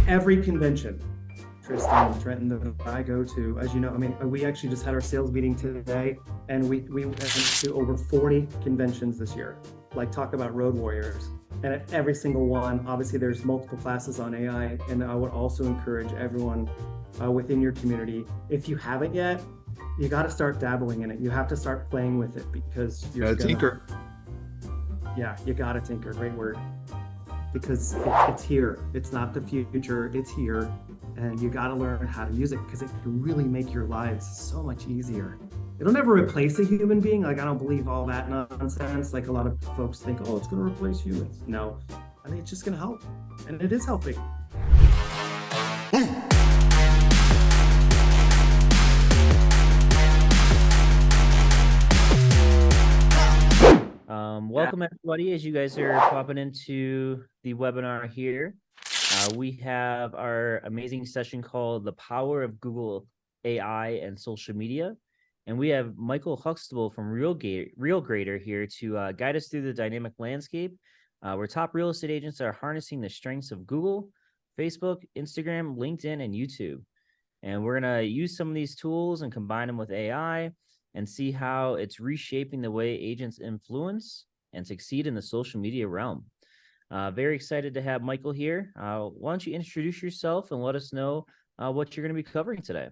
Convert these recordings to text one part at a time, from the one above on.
every convention, Tristan and Trenton, that I go to, as you know, I mean, we actually just had our sales meeting today, and we went to over 40 conventions this year. Like, talk about road warriors. And at every single one, obviously there's multiple classes on AI, and I would also encourage everyone within your community, if you haven't yet, you got to start dabbling in it. You have to start playing with it, because you're gotta tinker. Yeah, you got to tinker. Great word. Because it's here. It's not the future. It's here. And you got to learn how to use it, because it can really make your lives so much easier. It'll never replace a human being. Like, I don't believe all that nonsense. Like, a lot of folks think, oh, it's going to replace humans. No, I think it's just going to help. And it is helping. Welcome everybody, as you guys are popping into the webinar here. We have our amazing session called The Power of Google AI and Social Media. And we have Michael Huxtable from RealGrader here to guide us through the dynamic landscape where top real estate agents are harnessing the strengths of Google, Facebook, Instagram, LinkedIn, and YouTube. And we're going to use some of these tools and combine them with AI and see how it's reshaping the way agents influence and succeed in the social media realm. Very excited to have Michael here. Why don't you introduce yourself and let us know what you're going to be covering today?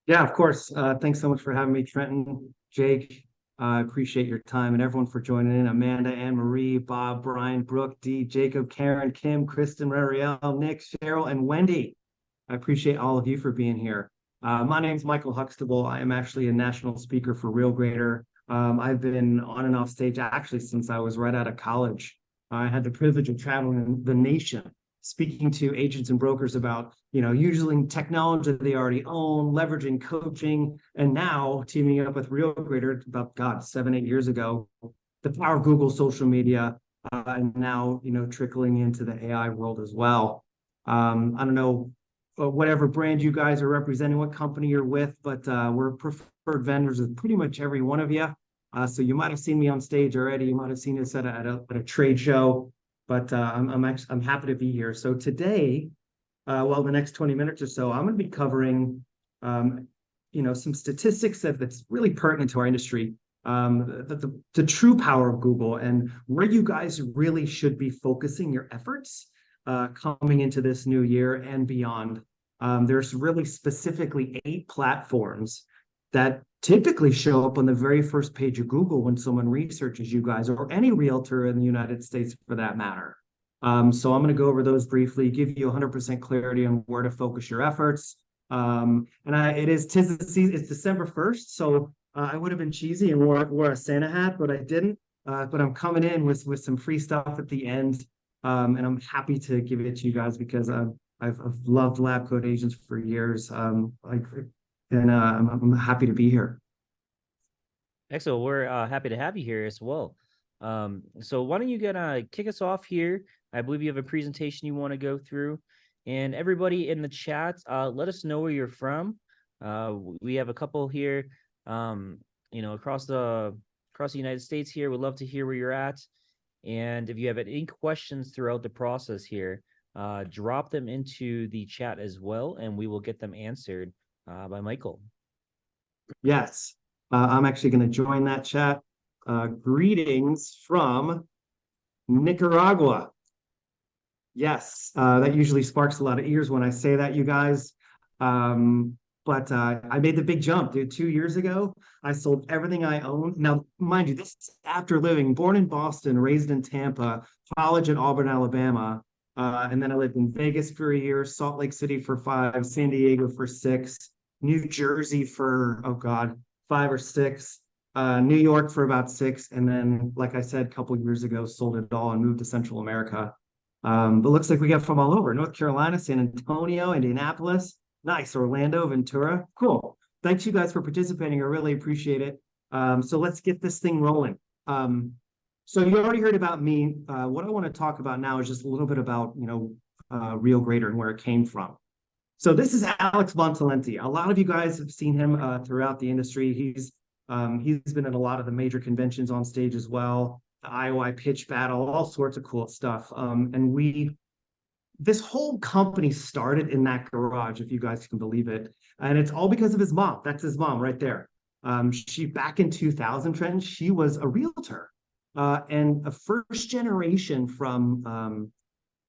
Yeah, of course. Thanks so much for having me, Trenton, Jake. I appreciate your time, and everyone for joining in. Amanda, Anne Marie, Bob, Brian, Brooke, Dee, Jacob, Karen, Kim, Kristen, Rariel, Nick, Cheryl, and Wendy. I appreciate all of you for being here. My name is Michael Huxtable. I am actually a national speaker for RealGrader. I've been on and off stage actually since I was right out of college. I had the privilege of traveling the nation, speaking to agents and brokers about, using technology that they already own, leveraging coaching, and now teaming up with RealGrader about, 7-8 years ago, the power of Google social media, and now, trickling into the AI world as well. I don't know whatever brand you guys are representing, what company you're with, but we're preferred vendors with pretty much every one of you. So you might have seen me on stage already. You might have seen us at a trade show, but I'm happy to be here. So today, the next 20 minutes or so, I'm going to be covering, some statistics that's really pertinent to our industry, the true power of Google, and where you guys really should be focusing your efforts coming into this new year and beyond. There's really specifically 8 platforms that typically show up on the very first page of Google when someone researches you guys, or any realtor in the United States for that matter. So I'm going to go over those briefly, give you 100% clarity on where to focus your efforts. It's December 1st, so I would have been cheesy and wore a Santa hat, but I didn't. But I'm coming in with some free stuff at the end. And I'm happy to give it to you guys, because I've loved LabCoatAgents for years. I'm happy to be here. Excellent. We're happy to have you here as well. So why don't you kick us off here? I believe you have a presentation you want to go through. And everybody in the chat, let us know where you're from. We have a couple here, across the United States here. We'd love to hear where you're at. And if you have any questions throughout the process here, drop them into the chat as well, and we will get them answered by Michael. Yes, I'm actually going to join that chat. Greetings from Nicaragua. Yes, that usually sparks a lot of ears when I say that, you guys. But I made the big jump, dude. 2 years ago, I sold everything I owned. Now, mind you, this is after born in Boston, raised in Tampa, college at Auburn, Alabama. And then I lived in Vegas for a year, Salt Lake City for 5, San Diego for 6, New Jersey for, 5 or 6, New York for about 6. And then, like I said, a couple of years ago, sold it all and moved to Central America. But looks like we got from all over: North Carolina, San Antonio, Indianapolis. Nice. Orlando, Ventura. Cool. Thanks you guys for participating. I really appreciate it. So let's get this thing rolling. So you already heard about me. What I want to talk about now is just a little bit about, RealGrader and where it came from. So this is Alex Bontalenti. A lot of you guys have seen him throughout the industry. He's been at a lot of the major conventions on stage as well. The IOI pitch battle, all sorts of cool stuff. And we this whole company started in that garage, if you guys can believe it. And it's all because of his mom. That's his mom right there. She back in 2000, Trenton, she was a realtor and a first generation from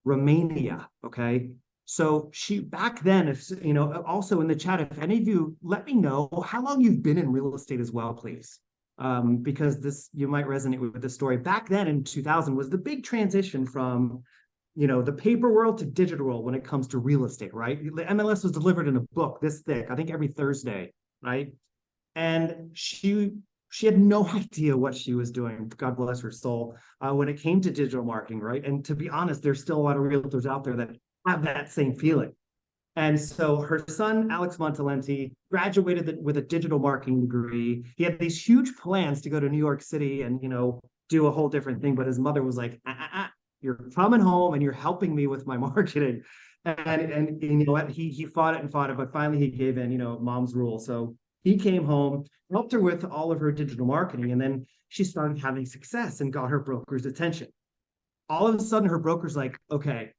Romania. Okay. So she back then, if you know, also in the chat, if any of you let me know how long you've been in real estate as well, please. Because this you might resonate with the story. Back then in 2000 was the big transition from the paper world to digital world when it comes to real estate, right? The MLS was delivered in a book this thick, I think every Thursday, right? And she had no idea what she was doing. God bless her soul. When it came to digital marketing, right? And to be honest, there's still a lot of realtors out there that have that same feeling. And so her son, Alex Montalenti, graduated with a digital marketing degree. He had these huge plans to go to New York City and, do a whole different thing. But his mother was like, you're coming home and you're helping me with my marketing. And you know what? He fought it, but finally he gave in, mom's rule. So he came home, helped her with all of her digital marketing, and then she started having success and got her broker's attention. All of a sudden, her broker's like, okay,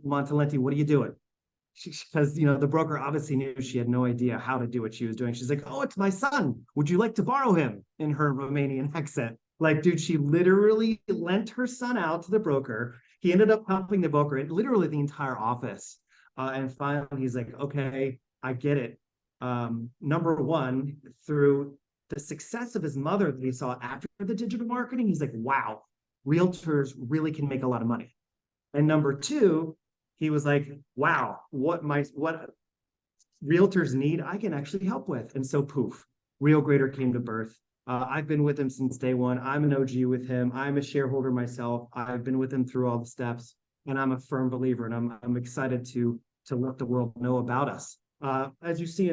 Montalenti, what are you doing? Because the broker obviously knew she had no idea how to do what she was doing. She's like, oh, it's my son. Would you like to borrow him? In her Romanian accent. Like, dude, she literally lent her son out to the broker. He ended up helping the broker, literally the entire office. And finally, he's like, okay, I get it. Number one, through the success of his mother that he saw after the digital marketing, he's like, wow, realtors really can make a lot of money. And number two, he was like, wow, what realtors need, I can actually help with. And so poof, Real Grader came to birth. I've been with him since day one. I'm an OG with him. I'm a shareholder myself. I've been with him through all the steps, and I'm a firm believer, and I'm excited to let the world know about us. As you see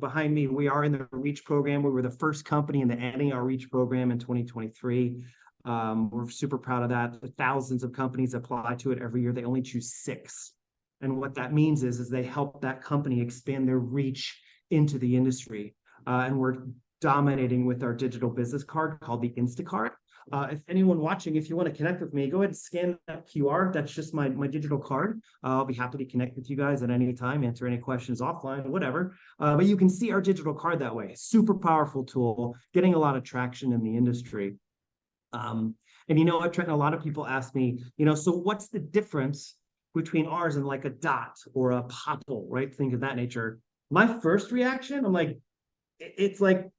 behind me, we are in the REACH program. We were the first company in the ending our REACH program in 2023. We're super proud of that. Thousands of companies apply to it every year. They only choose 6. And what that means is they help that company expand their reach into the industry. And we're dominating with our digital business card called the Instacart. If anyone watching, if you want to connect with me, go ahead and scan that QR. That's just my digital card. I'll be happy to connect with you guys at any time, answer any questions offline, whatever. But you can see our digital card that way. Super powerful tool, getting a lot of traction in the industry. And you know what, Trenton, a lot of people ask me, so what's the difference between ours and like a Dot or a Popple, right? Things of that nature. My first reaction, I'm like, it's like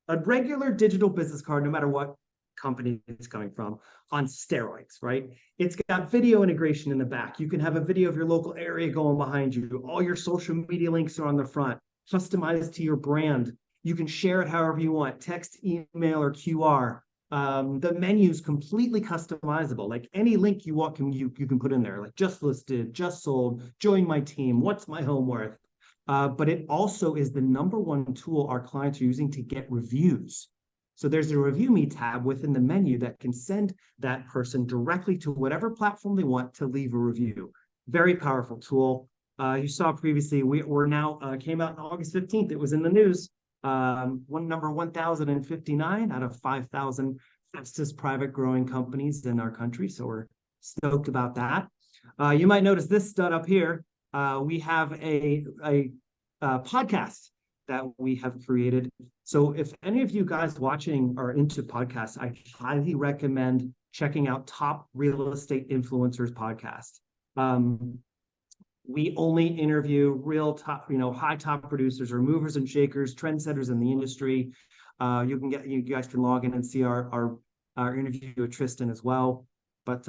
a regular digital business card, no matter what company it's coming from, on steroids, right? It's got video integration in the back. You can have a video of your local area going behind you. All your social media links are on the front, customized to your brand. You can share it however you want, text, email, or QR. The menu is completely customizable. Like any link you want, you can put in there, like just listed, just sold, join my team, what's my home worth. But it also is the #1 tool our clients are using to get reviews. So there's a Review Me tab within the menu that can send that person directly to whatever platform they want to leave a review. Very powerful tool. You saw previously, we're now came out on August 15th. It was in the news. Number 1,059 out of 5,000 fastest private growing companies in our country. So we're stoked about that. You might notice this stud up here. We have a podcast that we have created. So if any of you guys watching are into podcasts, I highly recommend checking out Top Real Estate Influencers podcast. We only interview real top, high top producers or movers and shakers, trendsetters in the industry. You guys can log in and see our interview with Tristan as well. But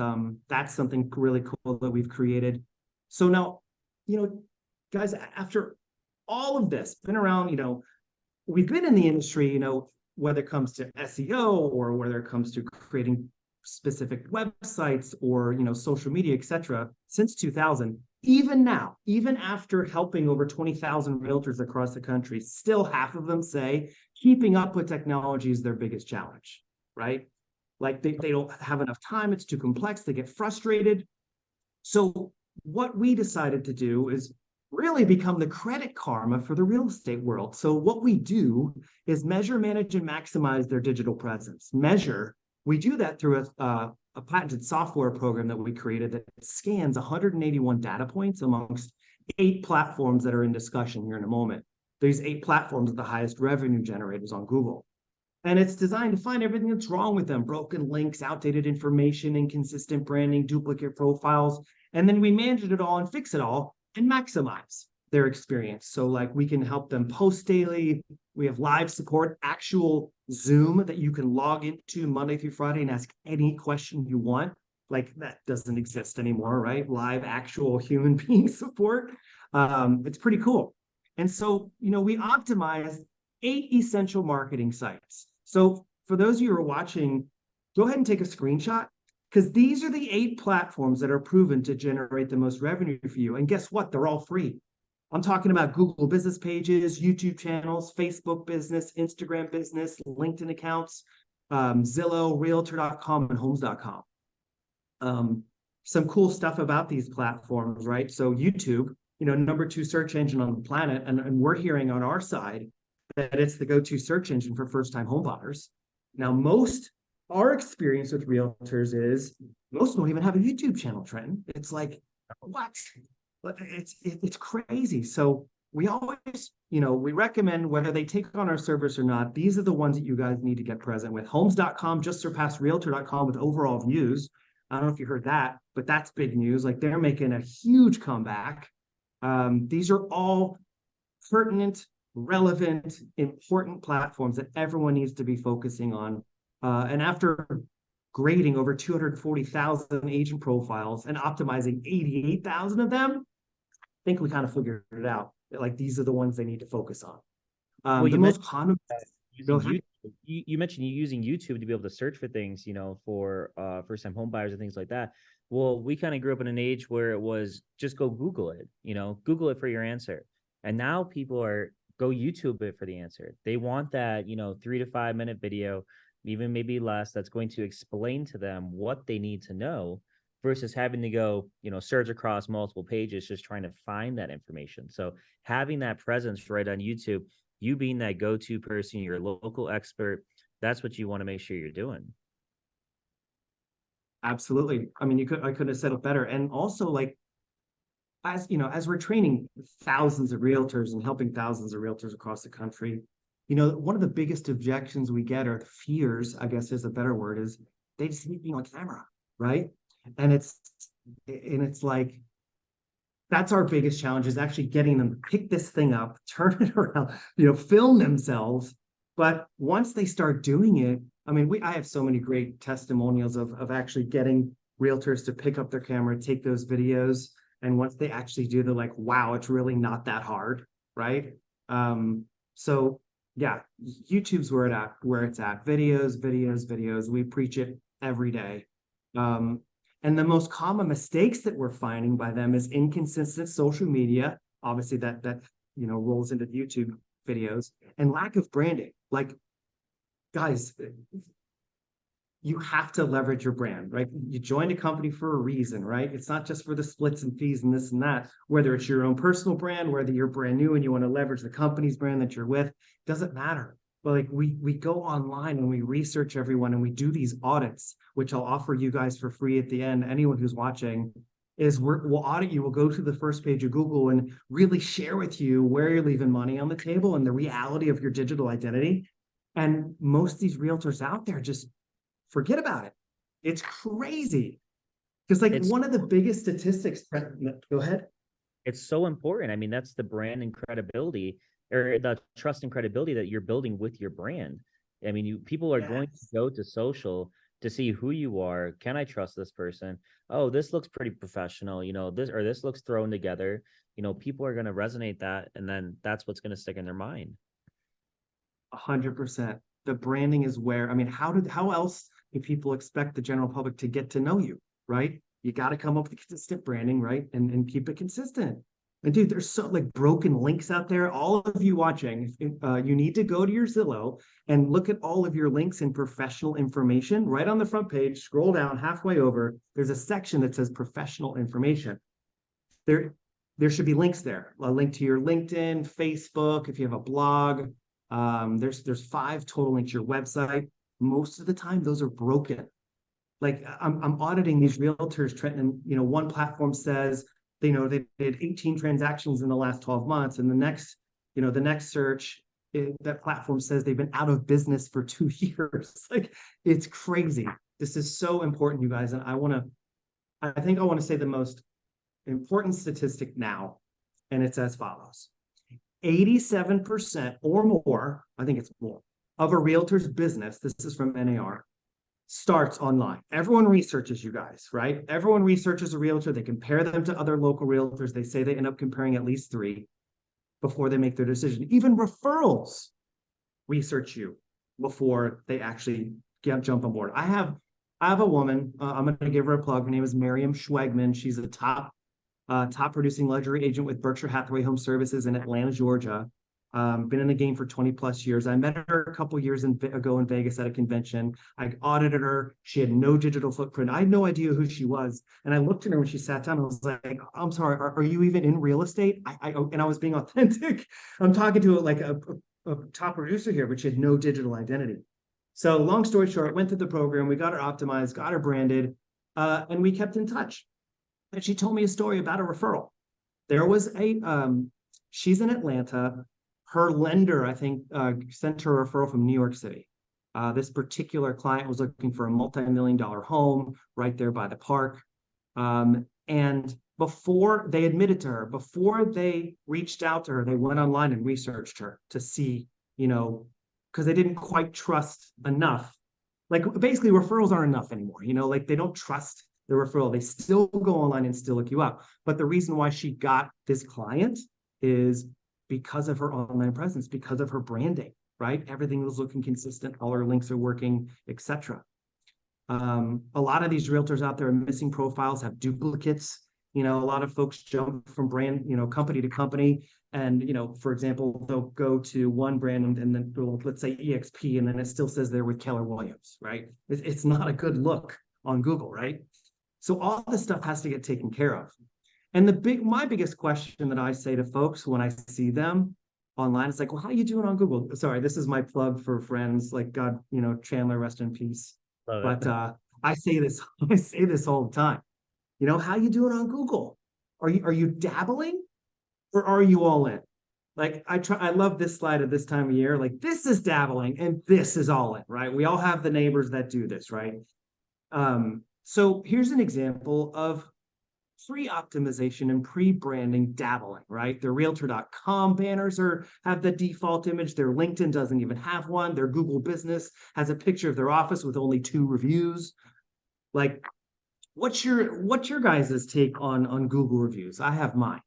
that's something really cool that we've created. So now, guys, after all of this, been around, we've been in the industry, whether it comes to SEO or whether it comes to creating specific websites or, social media, etc., since 2000. Even now, even after helping over 20,000 realtors across the country, still half of them say keeping up with technology is their biggest challenge, right? Like they don't have enough time. It's too complex. They get frustrated. So what we decided to do is really become the Credit Karma for the real estate world. So what we do is measure, manage, and maximize their digital presence. We do that through a a patented software program that we created that scans 181 data points amongst 8 platforms that are in discussion here in a moment. These 8 platforms are the highest revenue generators on Google. And it's designed to find everything that's wrong with them: broken links, outdated information, inconsistent branding, duplicate profiles. And then we manage it all and fix it all and maximize their experience. So like we can help them post daily. We have live support, actual Zoom that you can log into Monday through Friday and ask any question you want. Like that doesn't exist anymore, right? Live, actual human being support. It's pretty cool. And so, we optimized 8 essential marketing sites. So for those of you who are watching, go ahead and take a screenshot, because these are the 8 platforms that are proven to generate the most revenue for you. And guess what? They're all free. I'm talking about Google business pages, YouTube channels, Facebook business, Instagram business, LinkedIn accounts, Zillow, Realtor.com, and Homes.com. Some cool stuff about these platforms, right? So YouTube, number 2 search engine on the planet, and we're hearing on our side that it's the go-to search engine for first-time home buyers. Now, our experience with realtors is most don't even have a YouTube channel, Trenton. It's like, what? It's crazy. So we always, we recommend, whether they take on our service or not, these are the ones that you guys need to get present with. Homes.com just surpassed Realtor.com with overall views. I don't know if you heard that, but that's big news. Like, they're making a huge comeback. These are all pertinent, relevant, important platforms that everyone needs to be focusing on. And after grading over 240,000 agent profiles and optimizing 88,000 of them, I think we kind of figured it out. Like, these are the ones they need to focus on. Well, the most common. Using YouTube, you mentioned you using YouTube to be able to search for things, for first-time home buyers and things like that. Well, we kind of grew up in an age where it was just go Google it, Google it for your answer. And now people are go YouTube it for the answer. They want that, 3 to 5 minute video, even maybe less, that's going to explain to them what they need to know versus having to go, search across multiple pages, just trying to find that information. So having that presence right on YouTube, you being that go-to person, your local expert, that's what you want to make sure you're doing. Absolutely. I mean, I couldn't have said it better. And also, like, as we're training thousands of realtors and helping thousands of realtors across the country, one of the biggest objections we get, or fears, I guess is a better word, is they just hate being on camera, right? And it's like, that's our biggest challenge, is actually getting them to pick this thing up, turn it around, film themselves. But once they start doing it, I mean, I have so many great testimonials of actually getting realtors to pick up their camera, take those videos. And once they actually do, they're like, wow, it's really not that hard, right? So yeah, YouTube's where it's at. Videos. We preach it every day. And the most common mistakes that we're finding by them is inconsistent social media. Obviously, that rolls into YouTube videos, and lack of branding. Like, guys, you have to leverage your brand, right? You joined a company for a reason, right? It's not just for the splits and fees and this and that. Whether it's your own personal brand, whether you're brand new and you want to leverage the company's brand that you're with, doesn't matter. But like, we go online and we research everyone, and we do these audits, which I'll offer you guys for free at the end. Anyone who's watching, is we'll audit you. We'll go to the first page of Google and really share with you where you're leaving money on the table and the reality of your digital identity. And most of these realtors out there just forget about it. It's crazy. Because one of the biggest statistics, go ahead. It's so important. I mean, that's the brand and credibility, or the trust and credibility that you're building with your brand. I mean, people are going to go to social to see who you are. Can I trust this person? Oh, this looks pretty professional. This looks thrown together. People are going to resonate that, and then that's what's going to stick in their mind. 100%. The branding is where, I mean, how else do people expect the general public to get to know you, right? You got to come up with consistent branding, right? And keep it consistent. And dude, there's so broken links out there. All of you watching, you need to go to your Zillow and look at all of your links and professional information. Right on the front page, scroll down halfway over, there's a section that says professional information. There should be links there. A link to your LinkedIn, Facebook, if you have a blog. There's 5 total links to your website. Most of the time, those are broken. Like I'm auditing these realtors, Trenton, and one platform says, they did 18 transactions in the last 12 months. And the next search, that platform says they've been out of business for 2 years. Like, it's crazy. This is so important, you guys. And I think I want to say the most important statistic now, and it's as follows. 87% or more, I think it's more, of a realtor's business, this is from NAR, starts online. Everyone researches, you guys, right? Everyone researches a realtor. They compare them to other local realtors. They say they end up comparing at least 3 before they make their decision. Even referrals research you before they actually jump on board. I have a woman, I'm going to give her a plug. Her name is Miriam Schwegman. She's a top producing luxury agent with Berkshire Hathaway Home Services in Atlanta, Georgia. Been in the game for 20 plus years. I met her a couple years ago in Vegas at a convention. I audited her. She had no digital footprint. I had no idea who she was. And I looked at her when she sat down. I was like, I'm sorry, are you even in real estate? And I was being authentic. I'm talking to like a top producer here, but she had no digital identity. So long story short, went through the program. We got her optimized, got her branded, and we kept in touch. And she told me a story about a referral. There was she's in Atlanta. Her lender, I think, sent her a referral from New York City. This particular client was looking for a multi-million-dollar home right there by the park. And before they admitted to her, before they reached out to her, they went online and researched her to see, because they didn't quite trust enough. Like, basically, referrals aren't enough anymore. Like, they don't trust the referral. They still go online and still look you up. But the reason why she got this client is because of her online presence, because of her branding, right? Everything was looking consistent, all her links are working, etc. A lot of these realtors out there are missing profiles, have duplicates. A lot of folks jump from brand, company to company. And, for example, they'll go to one brand and then, let's say EXP, and then it still says they're with Keller Williams, right? It's not a good look on Google, right? So all this stuff has to get taken care of. And my biggest question that I say to folks when I see them online, it's like, well, how are you doing on Google? Sorry, this is my plug for friends, like God, Chandler, rest in peace. Love But it. I say this all the time. How you doing on Google? Are you dabbling, or are you all in? Like, I love this slide at this time of year. Like, this is dabbling and this is all in, right? We all have the neighbors that do this, right? So here's an example of pre-optimization and pre-branding dabbling, right? Their realtor.com banners have the default image. Their LinkedIn doesn't even have one. Their Google business has a picture of their office with only 2 reviews. Like, what's your guys' take on Google reviews? I have mine.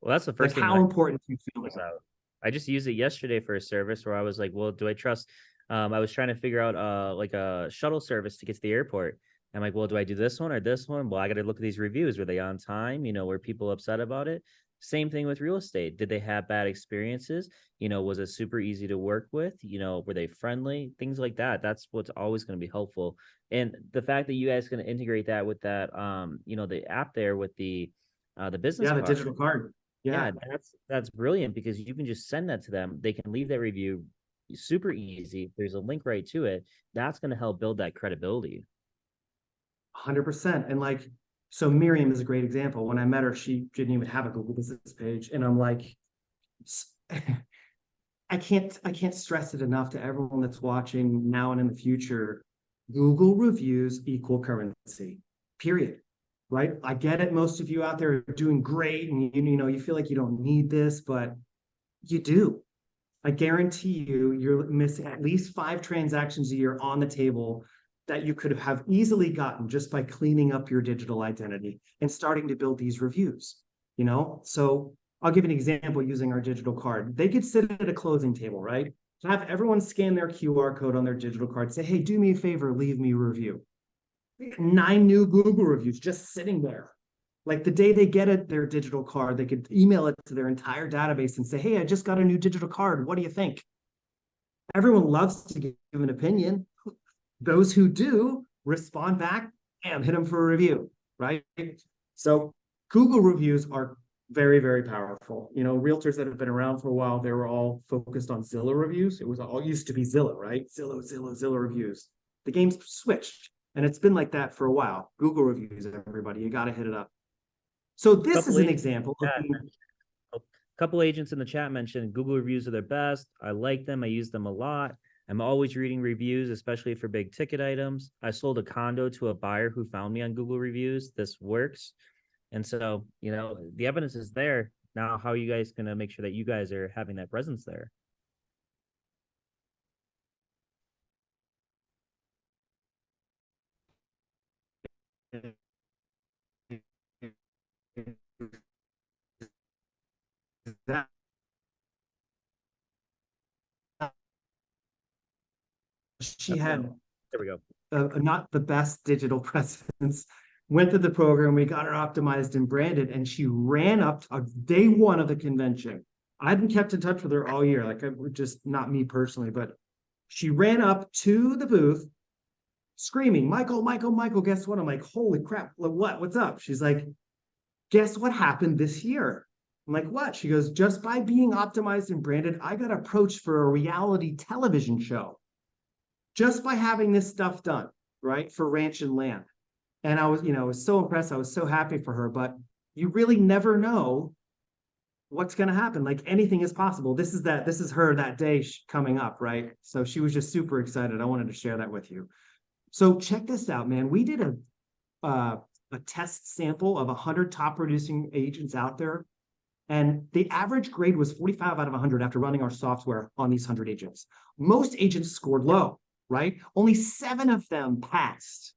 Well, that's the first thing. How important do you feel was out. I just used it yesterday for a service where I was like, well, do I trust? I was trying to figure out like a shuttle service to get to the airport. I'm like, well, do I do this one or this one? Well, I got to look at these reviews. Were they on time? Were people upset about it? Same thing with real estate. Did they have bad experiences? Was it super easy to work with? Were they friendly? Things like that. That's what's always going to be helpful. And the fact that you guys can integrate that with that, the app there with the business the card. digital card. Yeah, that's brilliant because you can just send that to them. They can leave that review super easy. There's a link right to it. That's going to help build that credibility. 100%. And so Miriam is a great example. When I met her, she didn't even have a Google business page. And I'm like, I can't stress it enough to everyone that's watching now and in the future. Google reviews equal currency, period. Right? I get it. Most of you out there are doing great, and you feel like you don't need this, but you do. I guarantee you're missing at least 5 transactions a year on the table that you could have easily gotten just by cleaning up your digital identity and starting to build these reviews. So I'll give an example using our digital card. They could sit at a closing table, right? Have everyone scan their QR code on their digital card, say, hey, do me a favor, leave me a review. 9 new Google reviews just sitting there. Like, the day they get their digital card, they could email it to their entire database and say, hey, I just got a new digital card. What do you think? Everyone loves to give an opinion. Those who do respond back, hit them for a review, right? So Google reviews are very, very powerful. Realtors that have been around for a while, they were all focused on Zillow reviews. It was all used to be Zillow, right? Zillow reviews. The game's switched. And it's been like that for a while. Google reviews, everybody, you got to hit it up. So this is an example of a couple agents in the chat mentioned Google reviews are their best. I like them. I use them a lot. I'm always reading reviews, especially for big ticket items. I sold a condo to a buyer who found me on Google reviews. This works. And so, you know, the evidence is there. Now, how are you guys going to make sure that you guys are having that presence there? that she had There we go. not the best digital presence, went through the program, we got her optimized and branded, and she ran up to day one of the convention. I hadn't kept in touch with her all year, like just not me personally, but she ran up to the booth screaming, Michael, Michael, Michael, guess what? I'm like, holy crap, what's up? She's like, guess what happened this year? I'm like, what? She goes, just by being optimized and branded, I got approached for a reality television show. Just by having this stuff done, right? For Ranch and Land. And I was, I was so impressed. I was so happy for her, but you really never know what's going to happen. Like anything is possible. This is her that day coming up, right? So she was just super excited. I wanted to share that with you. So check this out, man. We did a test sample of 100 top producing agents out there. And the average grade was 45 out of 100 after running our software on these 100 agents. Most agents scored low, right? Only 7 of them passed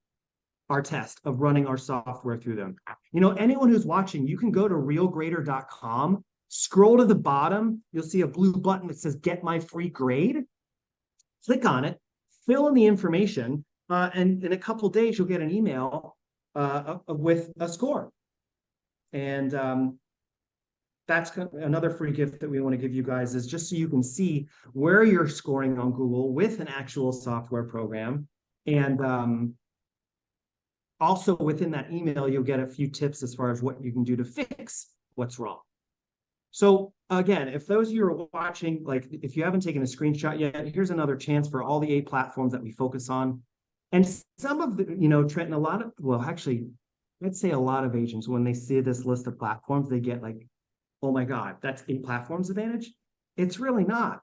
our test of running our software through them. You know, anyone who's watching, you can go to realgrader.com, scroll to the bottom, you'll see a blue button that says get my free grade. Click on it, fill in the information, and in a couple of days, you'll get an email with a score. And that's another free gift that we want to give you guys, is just so you can see where you're scoring on Google with an actual software program. And also within that email, you'll get a few tips as far as what you can do to fix what's wrong. So again, if those of you are watching, like if you haven't taken a screenshot yet, here's another chance for all the 8 platforms that we focus on. And some of the, Trenton, I'd say a lot of agents, when they see this list of platforms, they get like, oh my God, that's 8 platforms advantage. It's really not,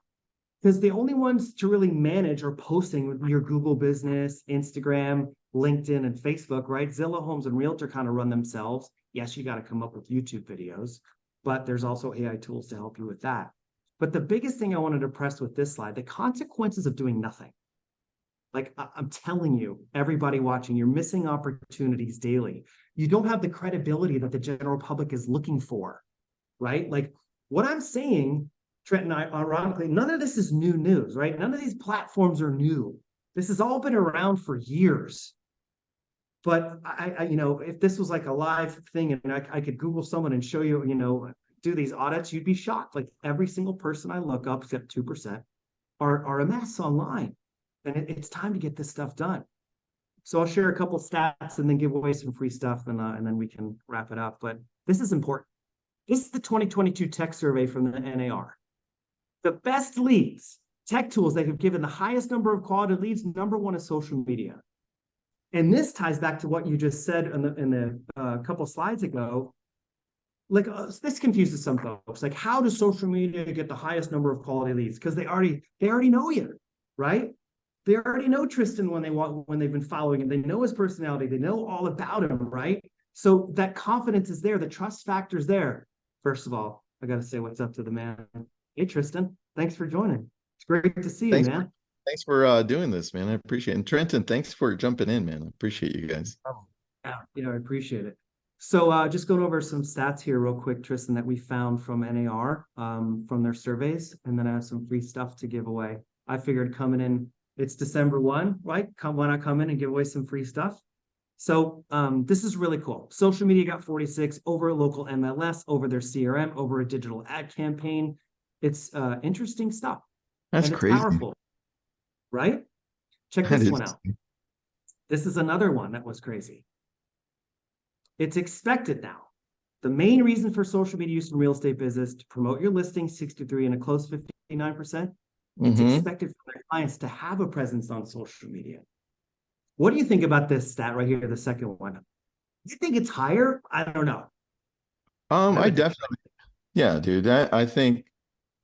because the only ones to really manage or posting would be your Google business, Instagram, LinkedIn, and Facebook, right? Zillow, Homes, and Realtor kind of run themselves. Yes, you got to come up with YouTube videos, but there's also AI tools to help you with that. But the biggest thing I wanted to press with this slide, the consequences of doing nothing. Like I'm telling you, everybody watching, you're missing opportunities daily. You don't have the credibility that the general public is looking for, right? Like what I'm saying, Trenton, ironically, none of this is new news, right? None of these platforms are new. This has all been around for years. But if this was like a live thing and I could Google someone and show you, do these audits, you'd be shocked. Like every single person I look up, except 2%, are a mess online. And it's time to get this stuff done. So I'll share a couple stats and then give away some free stuff, and then we can wrap it up. But this is important. This is the 2022 tech survey from the NAR. The best leads, tech tools that have given the highest number of quality leads, number 1 is social media. And this ties back to what you just said in the couple slides ago. Like this confuses some folks. Like, how does social media get the highest number of quality leads? Because they already know you, right? They already know Tristan when they've been following him. They know his personality. They know all about him, right? So that confidence is there. The trust factor is there. First of all, I got to say what's up to the man. Hey, Tristan, thanks for joining. It's great to see you, man. Thanks for doing this, man. I appreciate it. And Trenton, thanks for jumping in, man. I appreciate you guys. Yeah, I appreciate it. So just going over some stats here real quick, Tristan, that we found from NAR from their surveys, and then I have some free stuff to give away. I figured coming in, it's December 1, right? Why not come in and give away some free stuff? So this is really cool. Social media got 46 over a local MLS, over their CRM, over a digital ad campaign. It's interesting stuff. That's crazy. Powerful, right? Check this one out. This is another one that was crazy. It's expected now. The main reason for social media use in real estate business to promote your listing, 63 and a close 59%. It's expected for their clients to have a presence on social media. What do you think about this stat right here, the second one? You think it's higher? I don't know. I definitely, yeah, dude. I think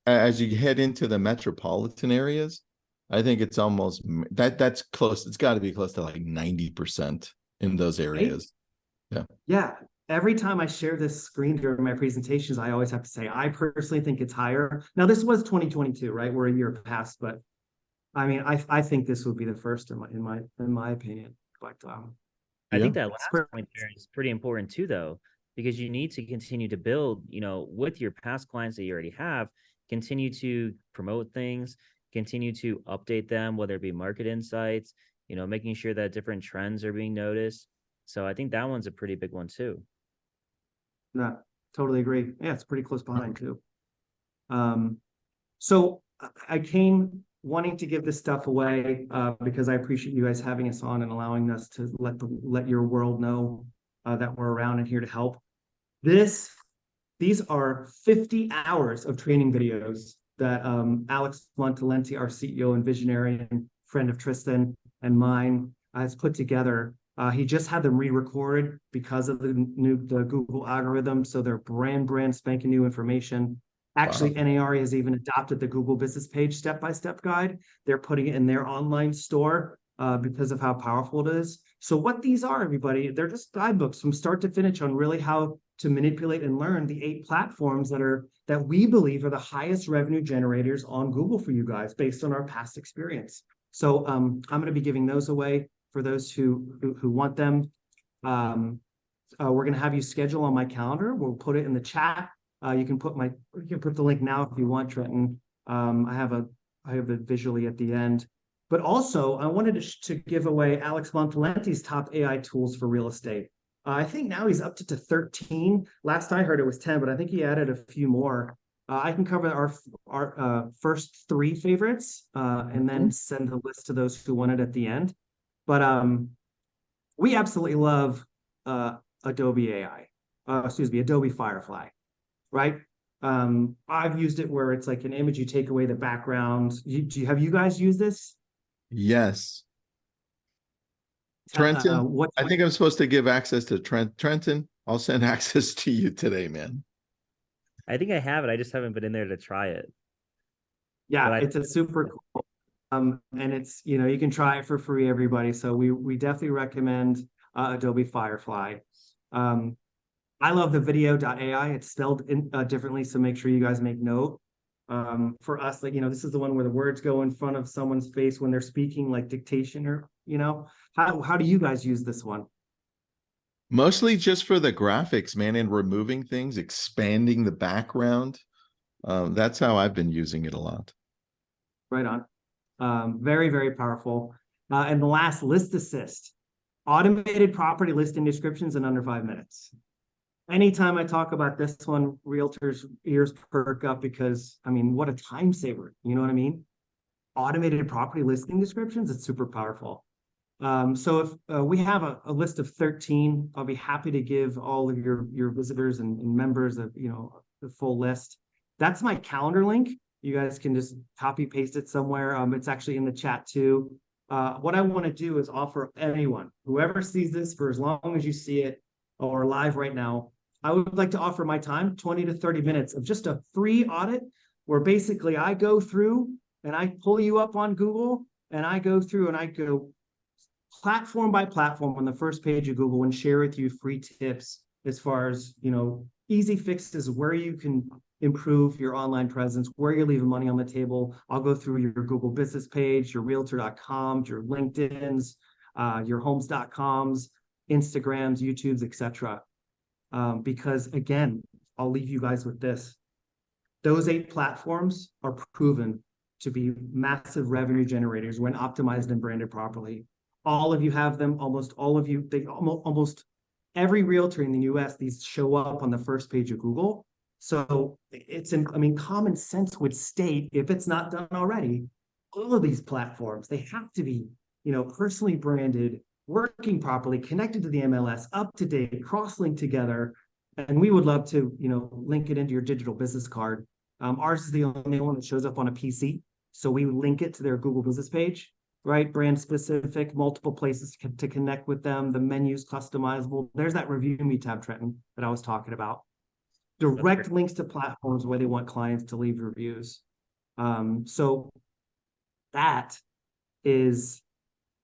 as you head into the metropolitan areas, I think it's almost that's close. It's got to be close to like 90% in those areas. Yeah. Yeah. Every time I share this screen during my presentations, I always have to say, I personally think it's higher. Now, this was 2022, right? We're a year past, but I mean, I think this would be the first in my opinion. But I think Yeah. that last point there is pretty important too, though, because you need to continue to build, with your past clients that you already have, continue to promote things, continue to update them, whether it be market insights, making sure that different trends are being noticed. So I think that one's a pretty big one too. no, totally agree. Yeah, it's pretty close behind too. So I came wanting to give this stuff away because I appreciate you guys having us on and allowing us to let your world know that we're around and here to help. These are 50 hours of training videos that Alex Montalenti, our CEO and visionary and friend of Tristan and mine, has put together. He just had them re-recorded because of the Google algorithm, so they're brand spanking new information. Actually, Wow. NAR has even adopted the Google Business Page step-by-step guide. They're putting it in their online store because of how powerful it is. So what these are, everybody, they're just guidebooks from start to finish on really how to manipulate and learn the 8 platforms that we believe are the highest revenue generators on Google for you guys based on our past experience. So I'm going to be giving those away for those who want them. We're going to have you schedule on my calendar. We'll put it in the chat. You can put the link now if you want, Trenton. I have it visually at the end. But also, I wanted to give away Alex Montalenti's top AI tools for real estate. I think now he's up to 13. Last I heard it was 10, but I think he added a few more. I can cover our first 3 favorites and then send the list to those who want it at the end. But we absolutely love Adobe AI. Adobe Firefly, right? I've used it where it's like an image, you take away the background. Have you guys used this? Yes. Trenton, I think I'm supposed to give access to Trenton. I'll send access to you today, man. I think I have it. I just haven't been in there to try it. Yeah, it's a super cool. And it's, you can try it for free, everybody. So we definitely recommend Adobe Firefly. I love the video.ai. It's spelled differently, so make sure you guys make note. For us, this is the one where the words go in front of someone's face when they're speaking, like dictation, or how do you guys use this one? Mostly just for the graphics, man, and removing things, expanding the background. That's how I've been using it a lot. Right on. Very, very powerful. And the last, List Assist. Automated property listing descriptions in under 5 minutes. Anytime I talk about this one, realtors' ears perk up because, what a time saver. You know what I mean? Automated property listing descriptions, it's super powerful. So if we have a list of 13, I'll be happy to give all of your visitors and members of, the full list. That's my calendar link. You guys can just copy paste it somewhere. It's actually in the chat too. What I want to do is offer anyone, whoever sees this, for as long as you see it or live right now, I would like to offer my time, 20 to 30 minutes of just a free audit where basically I go through and I pull you up on Google and I go through and I go platform by platform on the first page of Google and share with you free tips as far as, easy fixes where you can improve your online presence, where you're leaving money on the table. I'll go through your Google business page, your realtor.com, your LinkedIn's, your homes.coms, Instagrams, YouTubes, etc. Because again, I'll leave you guys with this. Those 8 platforms are proven to be massive revenue generators when optimized and branded properly. All of you have them, almost all of you, almost every realtor in the US, these show up on the first page of Google. So it's, common sense would state, if it's not done already, all of these platforms, they have to be, personally branded, working properly, connected to the MLS, up to date, cross-linked together. And we would love to, link it into your digital business card. Ours is the only one that shows up on a PC. So we link it to their Google business page. right? Brand specific, multiple places to connect with them. The menu's customizable. There's that review me tab, Trenton, that I was talking about. Direct links to platforms where they want clients to leave reviews. So that is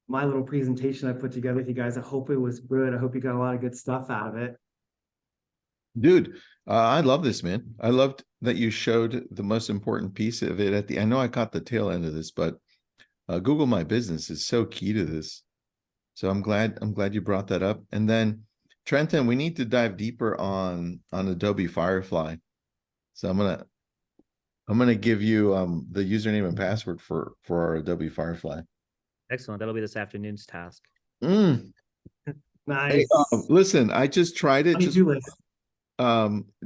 my little presentation I put together with you guys. I hope it was good. I hope you got a lot of good stuff out of it. Dude, I love this, man. I loved that you showed the most important piece of it at the, I know I caught the tail end of this, but Google My Business is so key to this. So I'm glad you brought that up. And then Trenton, we need to dive deeper on Adobe Firefly. So I'm gonna give you the username and password for our Adobe Firefly. Excellent. That'll be this afternoon's task. Nice. Hey, listen, I just tried it. Just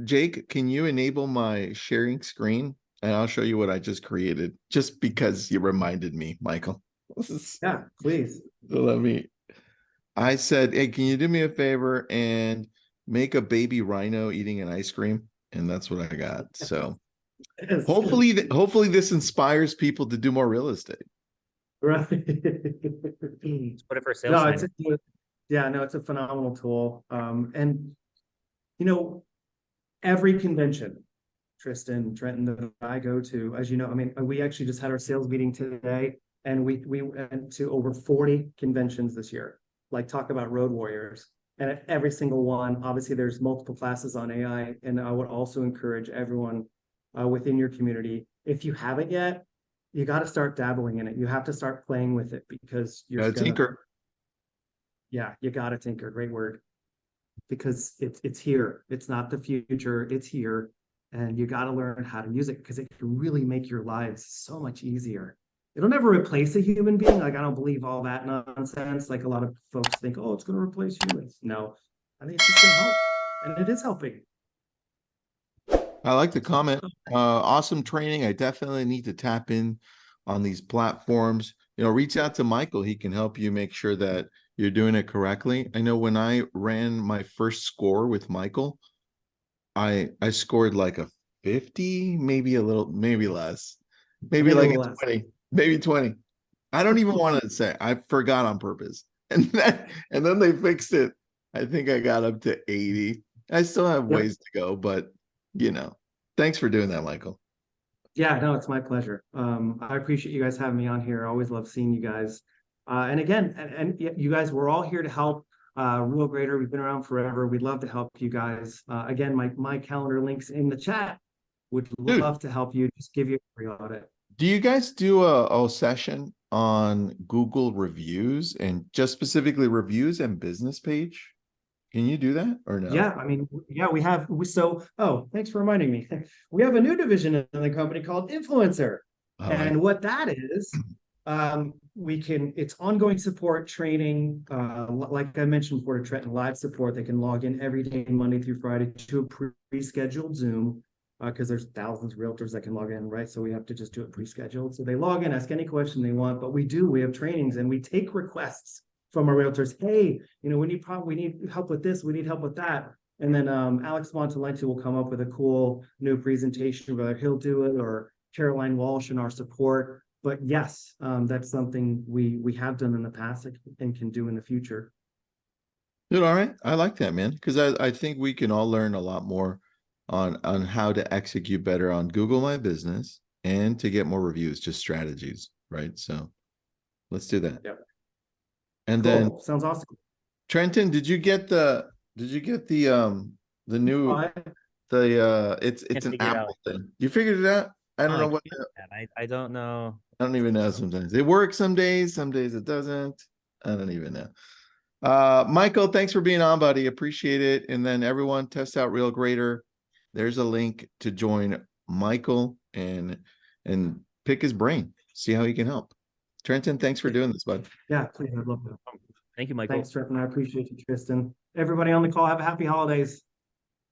Jake, can you enable my sharing screen? And I'll show you what I just created, just because you reminded me, Michael. Yeah, please. So I said, hey, can you do me a favor and make a baby rhino eating an ice cream? And that's what I got. So hopefully this inspires people to do more real estate. Right. Put it for sales. It's a phenomenal tool. And every convention, Tristan, Trenton, that I go to, as you know, I mean, we actually just had our sales meeting today, and we went to over 40 conventions this year. Like, talk about road warriors. And at every single one, obviously there's multiple classes on AI. And I would also encourage everyone within your community, if you haven't yet, you got to start dabbling in it. You have to start playing with it, because you're gonna tinker. Yeah, you got to tinker. Great word. Because it's here. It's not the future. It's here. And you got to learn how to use it, because it can really make your lives so much easier. It'll never replace a human being. Like, I don't believe all that nonsense. Like, a lot of folks think, oh, it's going to replace humans. No, I think it's just going to help. And it is helping. I like the comment. Awesome training. I definitely need to tap in on these platforms. Reach out to Michael. He can help you make sure that you're doing it correctly. I know when I ran my first score with Michael, I scored like a 50, maybe less, maybe like a 20, maybe 20. I don't even want to say. I forgot on purpose, and then they fixed it. I think I got up to 80. I still have ways to go, but thanks for doing that, Michael. Yeah, no, it's my pleasure. I appreciate you guys having me on here. I always love seeing you guys. And again, and you guys, we're all here to help. Real Grader, we've been around forever. We'd love to help you guys. Again, my calendar links in the chat. Would love to help you. Just give you a free audit. Do you guys do a session on Google reviews, and just specifically reviews and business page? Can you do that or no? Yeah, I mean, yeah, we have. Thanks for reminding me. We have a new division in the company called Influencer. And what that is, it's ongoing support, training, like I mentioned before, to Trenton, live support. They can log in every day, Monday through Friday, to a pre-scheduled Zoom, because there's thousands of realtors that can log in, right? So we have to just do it pre-scheduled. So they log in, ask any question they want, but we have trainings, and we take requests from our realtors. Hey, we need help with this, we need help with that. And then Alex Montalenti will come up with a cool new presentation, whether he'll do it or Caroline Walsh in our support. But yes, that's something we have done in the past and can do in the future. Dude, all right. I like that, man, because I think we can all learn a lot more on how to execute better on Google My Business and to get more reviews, just strategies, right? So let's do that. Yep. And cool. then Sounds awesome. Trenton, did you get the new it's an Apple thing? You figured it out? I don't know what I don't know. I don't even know. Sometimes it works, some days it doesn't. I don't even know. Michael, thanks for being on, buddy. Appreciate it. And then everyone, test out Real Grader. There's a link to join Michael and pick his brain, see how he can help. Trenton, thanks for doing this, bud. Yeah, please, I'd love to. Thank you, Michael. Thanks, Trenton. I appreciate you, Tristan. Everybody on the call, have a happy holidays.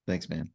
Thanks, man.